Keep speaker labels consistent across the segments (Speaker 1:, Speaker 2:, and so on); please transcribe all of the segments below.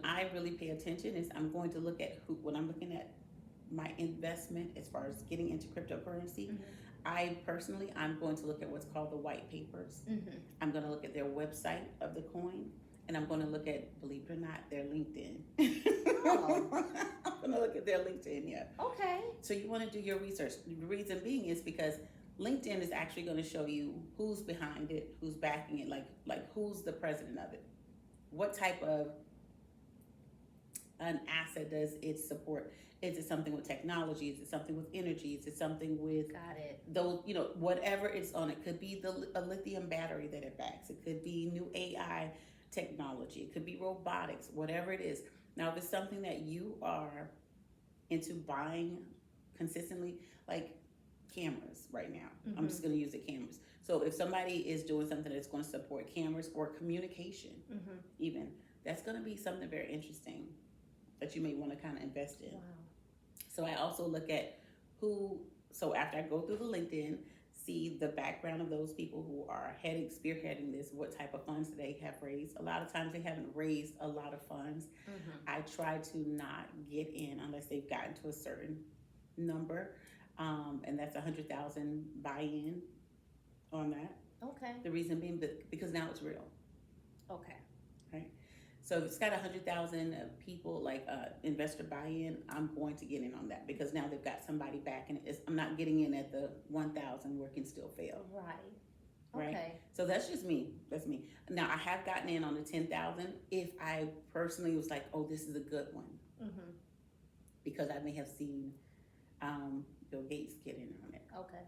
Speaker 1: I really pay attention is I'm going to look at when I'm looking at my investment as far as getting into cryptocurrency.
Speaker 2: Mhm.
Speaker 1: I'm going to look at what's called the white papers.
Speaker 2: Mhm.
Speaker 1: I'm going to look at their website of the coin, and I'm going to look at, believe it or not, their LinkedIn.
Speaker 2: Oh.
Speaker 1: I'm going to look at their LinkedIn, yeah.
Speaker 2: Okay.
Speaker 1: So you want to do your research. The reason being is because LinkedIn is actually going to show you who's behind it, who's backing it, like who's the president of it, what type of an asset does it support. Is it something with technology? Is it something with energy? Is it something with
Speaker 2: Got it.
Speaker 1: those, whatever it's on? It could be a lithium battery that it backs. It could be new AI technology. It could be robotics, whatever it is. Now, if it's something that you are into buying consistently, like cameras right now, I'm just going to use the cameras. So if somebody is doing something that's going to support cameras or communication, even, that's going to be something very interesting that you may want to kind of invest in.
Speaker 2: Wow.
Speaker 1: So I also look at so after I go through the LinkedIn, see the background of those people who are spearheading this, what type of funds they have raised. A lot of times they haven't raised a lot of funds. I try to not get in unless they've gotten to a certain number, and that's 100,000 buy-in on that.
Speaker 2: Okay.
Speaker 1: The reason being because now it's real.
Speaker 2: Okay.
Speaker 1: Right. So if it's got 100,000 people, like investor buy-in, I'm going to get in on that because now they've got somebody backing it. I'm not getting in at the 1,000 where it can still fail.
Speaker 2: Right.
Speaker 1: Right.
Speaker 2: Okay.
Speaker 1: So that's just me. That's me. Now I have gotten in on the 10,000 if I personally was like, oh, this is a good one, because I may have seen Bill Gates get in on it.
Speaker 2: Okay.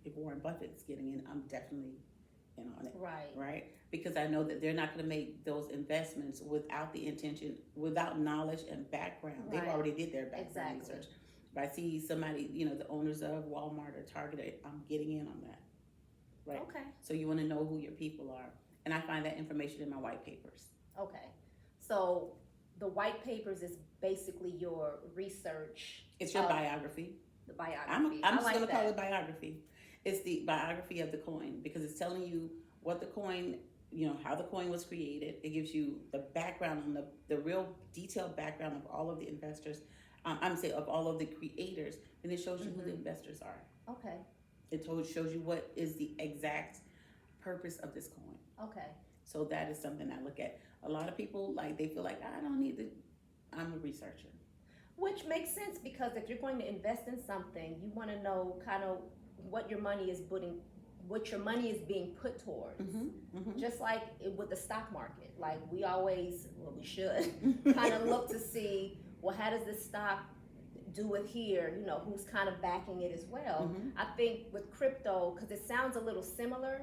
Speaker 1: If Warren Buffett's getting in, I'm definitely in on it.
Speaker 2: Right.
Speaker 1: Right. Because I know that they're not going to make those investments without the intention, without knowledge and background.
Speaker 2: Right.
Speaker 1: They've already did their background
Speaker 2: Exactly.
Speaker 1: research. If I see somebody, the owners of Walmart or Target, I'm getting in on that. Right.
Speaker 2: Okay.
Speaker 1: So you want to know who your people are. And I find that information in my white papers.
Speaker 2: Okay. So the white papers is basically your research.
Speaker 1: It's your biography.
Speaker 2: The biography.
Speaker 1: I'm just going to call it biography. It's the biography of the coin because it's telling you what the coin, how the coin was created. It gives you the background on the real detailed background of all of the investors. Of all of the creators, and it shows you who the investors are.
Speaker 2: Okay.
Speaker 1: It shows you what is the exact purpose of this coin.
Speaker 2: Okay.
Speaker 1: So that is something I look at. A lot of people, they feel like, I don't need to, I'm a researcher.
Speaker 2: Which makes sense because if you're going to invest in something, you want to know kind of what your money is being put towards. Just like with the stock market, like we should kind of look to see, well, how does this stock do it here? Who's kind of backing it as well. I think with crypto, because it sounds a little similar,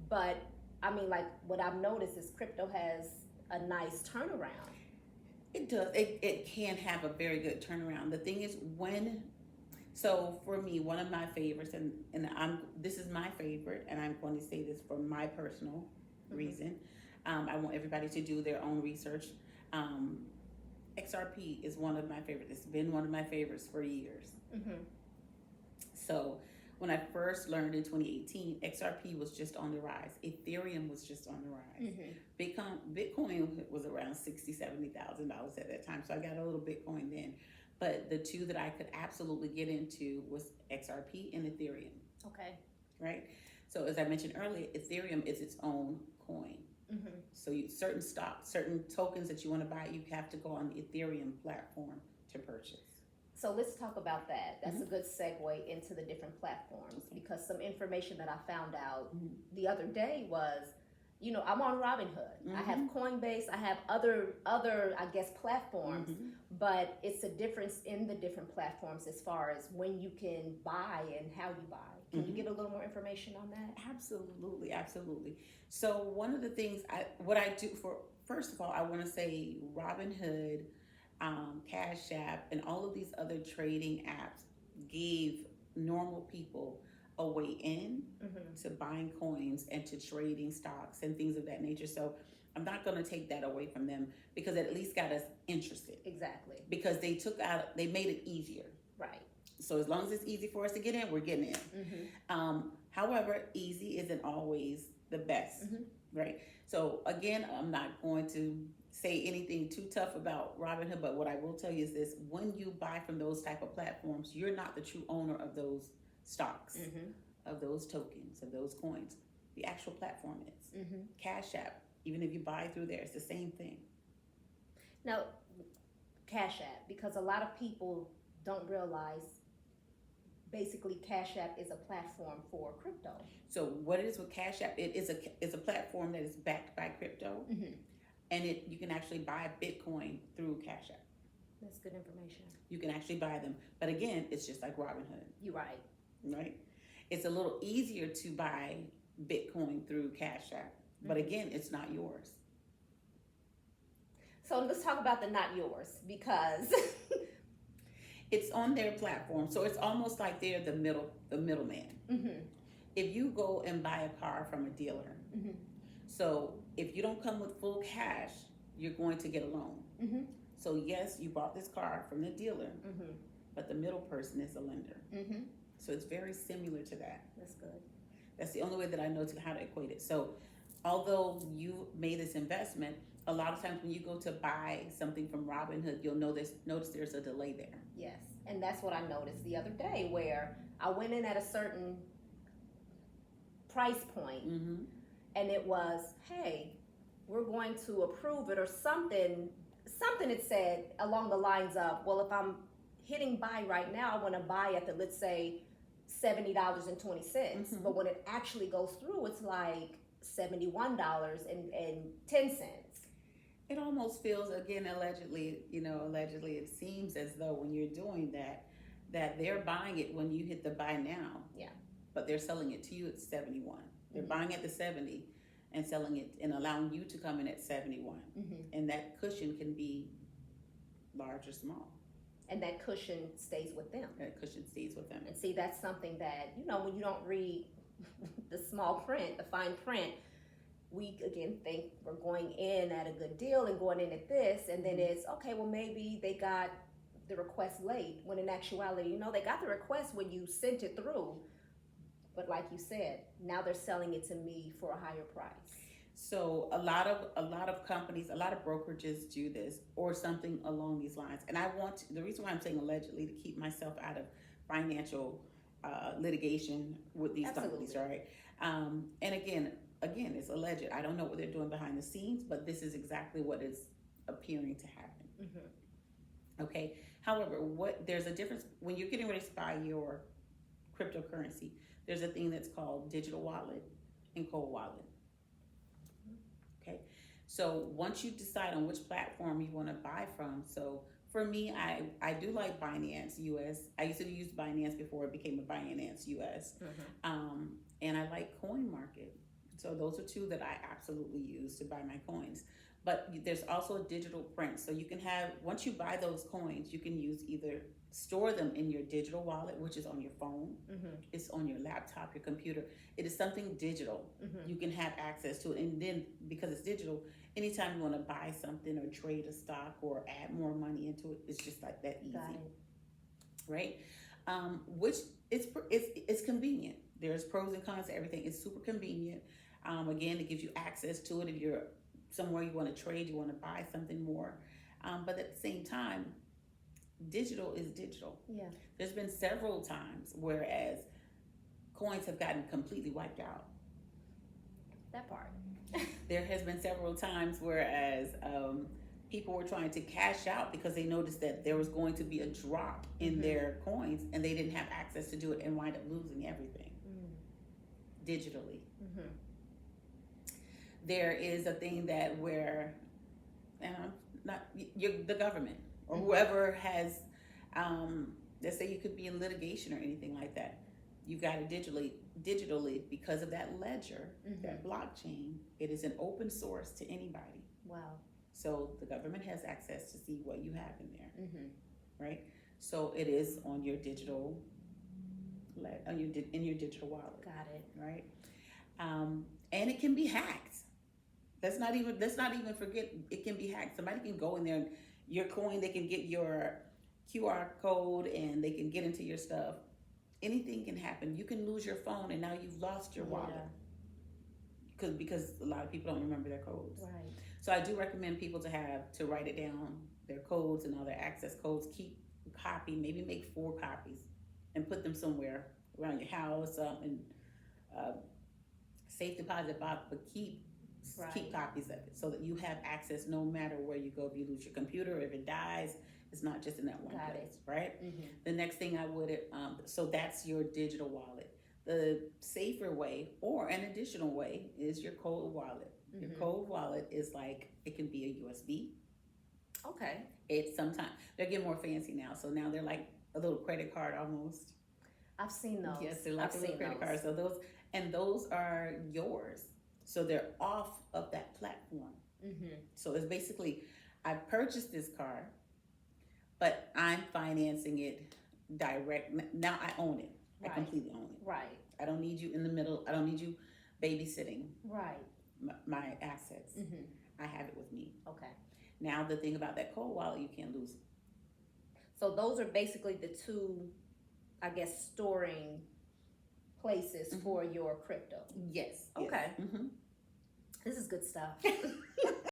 Speaker 2: but I mean, like what I've noticed is crypto has a nice turnaround.
Speaker 1: It does. It can have a very good turnaround. The thing is so for me, one of my favorites, and this is my favorite, and I'm going to say this for my personal reason. I want everybody to do their own research. XRP is one of my favorites. It's been one of my favorites for years. So when I first learned in 2018, XRP was just on the rise. Ethereum was just on the rise. Bitcoin was around $60,000, $70,000 at that time. So I got a little Bitcoin then. But the two that I could absolutely get into was XRP and Ethereum.
Speaker 2: Okay.
Speaker 1: Right? So as I mentioned earlier, Ethereum is its own coin. So certain stocks, certain tokens that you want to buy, you have to go on the Ethereum platform to purchase.
Speaker 2: So let's talk about that. That's a good segue into the different platforms because some information that I found out the other day was, I'm on Robinhood. I have Coinbase. I have other I guess platforms, but it's a difference in the different platforms as far as when you can buy and how you buy. Can you give a little more information on that?
Speaker 1: Absolutely, absolutely. So one of the things what I do first of all, I want to say Robinhood, Cash App, and all of these other trading apps gave normal people a way in to buying coins and to trading stocks and things of that nature. So I'm not going to take that away from them because it at least got us interested.
Speaker 2: Exactly.
Speaker 1: Because they made it easier.
Speaker 2: Right.
Speaker 1: So as long as it's easy for us to get in, we're getting in. However, easy isn't always the best. right? So again, I'm not going to say anything too tough about Robinhood, but what I will tell you is this: when you buy from those type of platforms, you're not the true owner of those stocks, of those tokens, of those coins. The actual platform is. Cash App, even if you buy through there, it's the same thing.
Speaker 2: Now, Cash App, because a lot of people don't realize basically Cash App is a platform for crypto.
Speaker 1: So what it is with Cash App, it is a platform that is backed by crypto, and you can actually buy Bitcoin through Cash App.
Speaker 2: That's good information.
Speaker 1: You can actually buy them, but again, it's just like Robinhood.
Speaker 2: You're right.
Speaker 1: Right? It's a little easier to buy Bitcoin through Cash App, but again, it's not yours.
Speaker 2: So let's talk about the not yours, because
Speaker 1: it's on their platform, so it's almost like they're the middleman. If you go and buy a car from a dealer, so if you don't come with full cash, you're going to get a loan. So yes, you bought this car from the dealer, but the middle person is the lender. So it's very similar to that.
Speaker 2: That's good.
Speaker 1: That's the only way that I know how to equate it. So although you made this investment, a lot of times when you go to buy something from Robinhood, you'll notice there's a delay there.
Speaker 2: Yes, and that's what I noticed the other day, where I went in at a certain price point, and it was, hey, we're going to approve it, or something it said along the lines of, well, if I'm hitting buy right now, I want to buy at the, let's say, $70.20, but when it actually goes through, it's like $71.10.
Speaker 1: It almost feels, again, allegedly, it seems as though when you're doing that they're buying it when you hit the buy now.
Speaker 2: Yeah.
Speaker 1: But they're selling it to you at 71. They're buying at the 70 and selling it and allowing you to come in at 71. And that cushion can be large or small.
Speaker 2: And that cushion stays with them.
Speaker 1: That cushion stays with them.
Speaker 2: And see, that's something that, when you don't read the small print, the fine print, we again think we're going in at a good deal and going in at this, and then it's okay, well, maybe they got the request late, when in actuality, they got the request when you sent it through, but like you said, now they're selling it to me for a higher price.
Speaker 1: So a lot of companies, a lot of brokerages do this or something along these lines. And the reason why I'm saying allegedly, to keep myself out of financial litigation with these companies, right? And again, it's alleged. I don't know what they're doing behind the scenes, but this is exactly what is appearing to happen. Okay. However, there's a difference when you're getting ready to buy your cryptocurrency. There's a thing that's called digital wallet and cold wallet. Okay. So once you decide on which platform you want to buy from, so for me, I do like Binance US. I used to use Binance before it became a Binance US. And I like CoinMarket. So those are two that I absolutely use to buy my coins. But there's also a digital print. So you can have, once you buy those coins, you can either store them in your digital wallet, which is on your phone. It's on your laptop, your computer. It is something digital. You can have access to it. And then because it's digital, anytime you want to buy something or trade a stock or add more money into it, it's just like that easy.
Speaker 2: Got it.
Speaker 1: Right? Which it's convenient. There's pros and cons to everything. It's super convenient. Again, it gives you access to it if you're somewhere you want to trade, you want to buy something more. But at the same time, digital is digital.
Speaker 2: Yeah.
Speaker 1: There's been several times whereas coins have gotten completely wiped out.
Speaker 2: That part.
Speaker 1: There has been several times whereas people were trying to cash out because they noticed that there was going to be a drop in their coins and they didn't have access to do it and wind up losing everything digitally. There is a thing that where, the government or whoever has, let's say you could be in litigation or anything like that. You've got it digitally because of that ledger, that blockchain. It is an open source to anybody.
Speaker 2: Wow.
Speaker 1: So the government has access to see what you have in there, right? So it is on your digital, in your digital wallet.
Speaker 2: Got it.
Speaker 1: Right? And it can be hacked. Let's not even forget it can be hacked. Somebody can go in there and your coin, they can get your QR code and they can get into your stuff. Anything can happen. You can lose your phone and now you've lost your wallet. because a lot of people don't remember their codes.
Speaker 2: Right.
Speaker 1: So I do recommend people to write it down, their codes and all their access codes. Keep a copy, maybe make 4 copies, and put them somewhere around your house, and safe deposit box. But keep copies of it so that you have access no matter where you go. If you lose your computer, if it dies, it's not just in that one
Speaker 2: Got
Speaker 1: place, right?
Speaker 2: Mm-hmm.
Speaker 1: The next thing I would, so that's your digital wallet. The safer way or an additional way is your cold wallet. Your cold wallet is like, it can be a USB.
Speaker 2: Okay.
Speaker 1: It's sometimes, they're getting more fancy now. So now they're like a little credit card almost.
Speaker 2: I've seen those.
Speaker 1: Yes, they're like a little credit card. So those are yours. So they're off of that platform. So it's basically, I purchased this car, but I'm financing it direct. Now I own it. I completely own it.
Speaker 2: Right.
Speaker 1: I don't need you in the middle. I don't need you babysitting
Speaker 2: Right.
Speaker 1: my assets. I have it with me.
Speaker 2: Okay.
Speaker 1: Now the thing about that cold wallet, you can't lose it.
Speaker 2: So those are basically the two, I guess, storing places for your crypto.
Speaker 1: Yes.
Speaker 2: Okay.
Speaker 1: Yes.
Speaker 2: This is good stuff.